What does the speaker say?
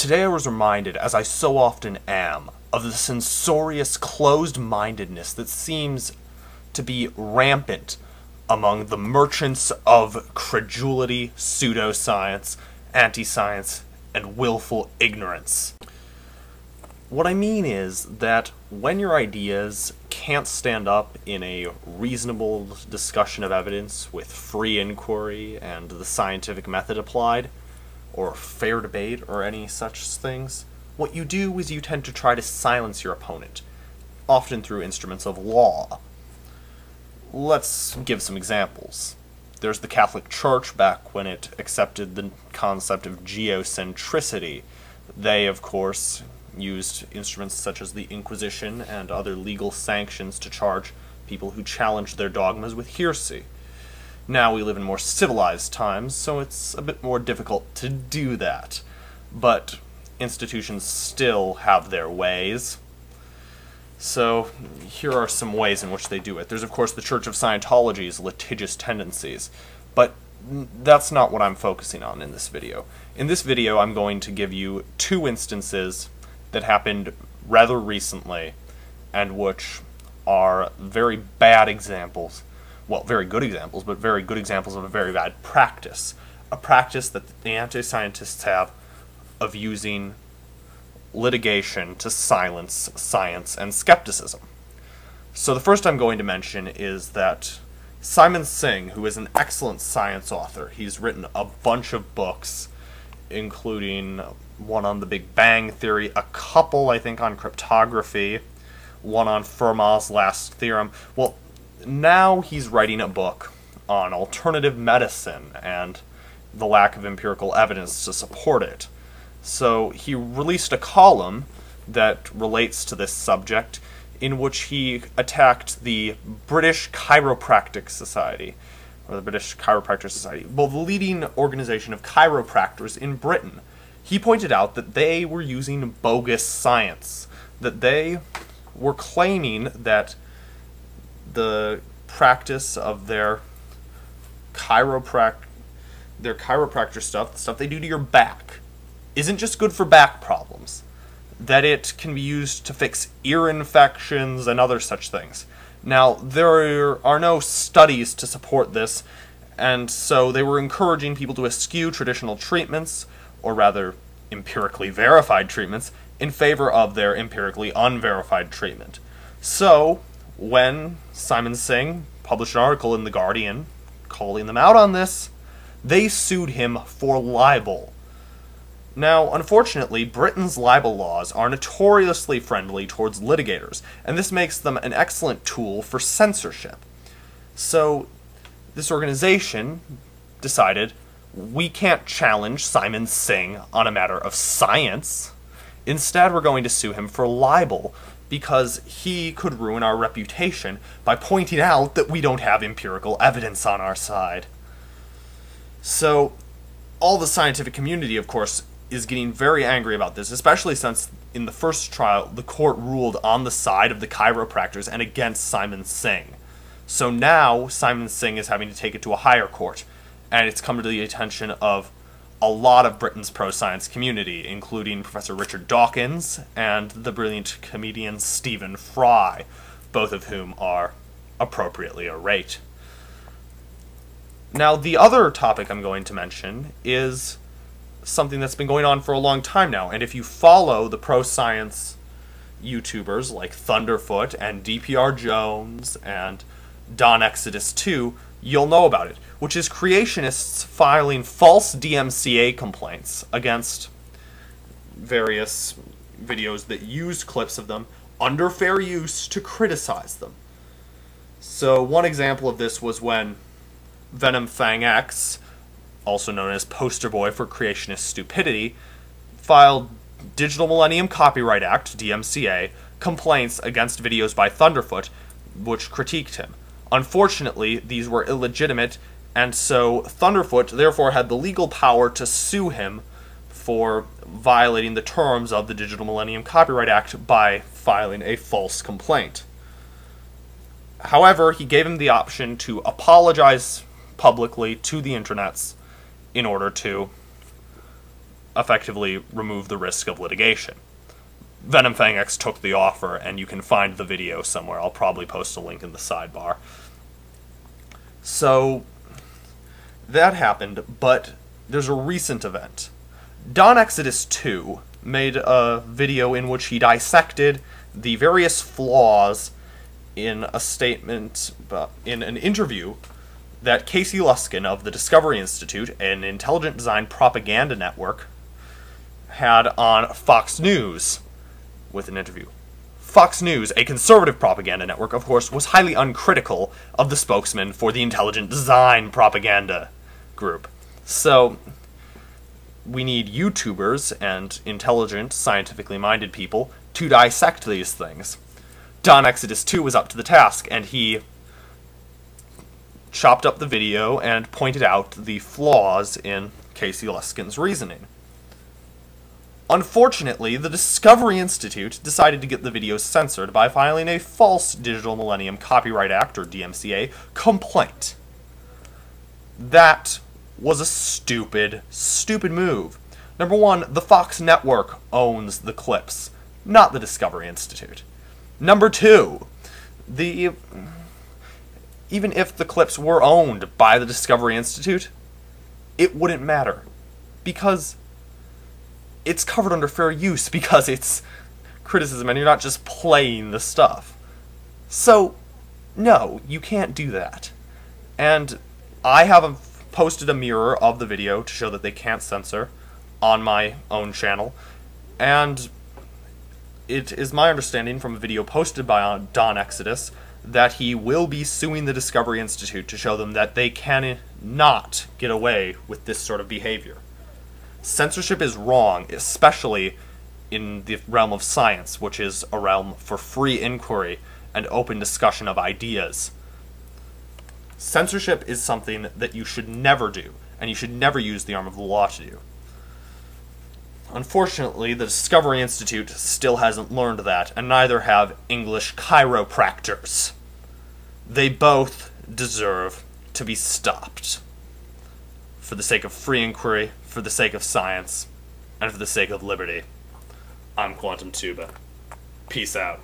Today I was reminded, as I so often am, of the censorious closed-mindedness that seems to be rampant among the merchants of credulity, pseudoscience, anti-science, and willful ignorance. What I mean is that when your ideas can't stand up in a reasonable discussion of evidence with free inquiry and the scientific method applied, or fair debate, or any such things, what you do is you tend to try to silence your opponent, often through instruments of law. Let's give some examples. There's the Catholic Church back when it accepted the concept of geocentricity. They, of course, used instruments such as the Inquisition and other legal sanctions to charge people who challenged their dogmas with heresy. Now we live in more civilized times, so it's a bit more difficult to do that. But institutions still have their ways. So here are some ways in which they do it. There's, of course, the Church of Scientology's litigious tendencies, but that's not what I'm focusing on in this video. In this video, I'm going to give you two instances that happened rather recently, and which are very bad examples. Well, very good examples, but very good examples of a very bad practice. A practice that the anti-scientists have of using litigation to silence science and skepticism. So the first I'm going to mention is that Simon Singh, who is an excellent science author, he's written a bunch of books, including one on the Big Bang Theory, a couple, I think, on cryptography, one on Fermat's last theorem. Well, now he's writing a book on alternative medicine and the lack of empirical evidence to support it. So he released a column that relates to this subject in which he attacked the British Chiropractic Society, or the British Chiropractor Society, well, the leading organization of chiropractors in Britain. He pointed out that they were using bogus science, that they were claiming that the practice of their chiropractor stuff, the stuff they do to your back, isn't just good for back problems, that it can be used to fix ear infections and other such things. Now, there are no studies to support this, and so they were encouraging people to eschew traditional treatments, or rather, empirically verified treatments, in favor of their empirically unverified treatment. So, when Simon Singh published an article in The Guardian calling them out on this, they sued him for libel. Now, unfortunately, Britain's libel laws are notoriously friendly towards litigators, and this makes them an excellent tool for censorship. So, this organization decided, we can't challenge Simon Singh on a matter of science. Instead, we're going to sue him for libel, because he could ruin our reputation by pointing out that we don't have empirical evidence on our side. So, all the scientific community, of course, is getting very angry about this, especially since in the first trial, the court ruled on the side of the chiropractors and against Simon Singh. So now, Simon Singh is having to take it to a higher court, and it's come to the attention of a lot of Britain's pro-science community, including Professor Richard Dawkins and the brilliant comedian Stephen Fry, both of whom are appropriately irate. Now, the other topic I'm going to mention is something that's been going on for a long time now, and if you follow the pro-science YouTubers like Thunderfoot and DPR Jones and Don Exodus 2, you'll know about it, which is creationists filing false DMCA complaints against various videos that use clips of them under fair use to criticize them. So one example of this was when Venom Fang X, also known as Poster Boy for Creationist Stupidity, filed Digital Millennium Copyright Act, DMCA, complaints against videos by Thunderfoot, which critiqued him. Unfortunately, these were illegitimate, and so Thunderfoot therefore had the legal power to sue him for violating the terms of the Digital Millennium Copyright Act by filing a false complaint. However, he gave him the option to apologize publicly to the internets in order to effectively remove the risk of litigation. Venom Fang X took the offer, and you can find the video somewhere. I'll probably post a link in the sidebar. So, that happened, but there's a recent event. Don Exodus 2 made a video in which he dissected the various flaws in a statement, in an interview that Casey Luskin of the Discovery Institute, an intelligent design propaganda network, had on Fox News with an interview. Fox News, a conservative propaganda network, of course, was highly uncritical of the spokesman for the intelligent design propaganda group. So, we need YouTubers and intelligent, scientifically minded people to dissect these things. Don Exodus 2 was up to the task, and he chopped up the video and pointed out the flaws in Casey Luskin's reasoning. Unfortunately, the Discovery Institute decided to get the video censored by filing a false Digital Millennium Copyright Act, or DMCA, complaint. That was a stupid, stupid move. Number one, the Fox network owns the clips, not the Discovery Institute. Number two, even if the clips were owned by the Discovery Institute, it wouldn't matter, because it's covered under fair use, because it's criticism and you're not just playing the stuff. So, no, you can't do that. And I have posted a mirror of the video to show that they can't censor on my own channel, and it is my understanding from a video posted by Don Exodus that he will be suing the Discovery Institute to show them that they cannot get away with this sort of behavior. Censorship is wrong, especially in the realm of science, which is a realm for free inquiry and open discussion of ideas. Censorship is something that you should never do, and you should never use the arm of the law to do. Unfortunately, the Discovery Institute still hasn't learned that, and neither have English chiropractors. They both deserve to be stopped. For the sake of free inquiry, for the sake of science, and for the sake of liberty. I'm Quantum Tuba. Peace out.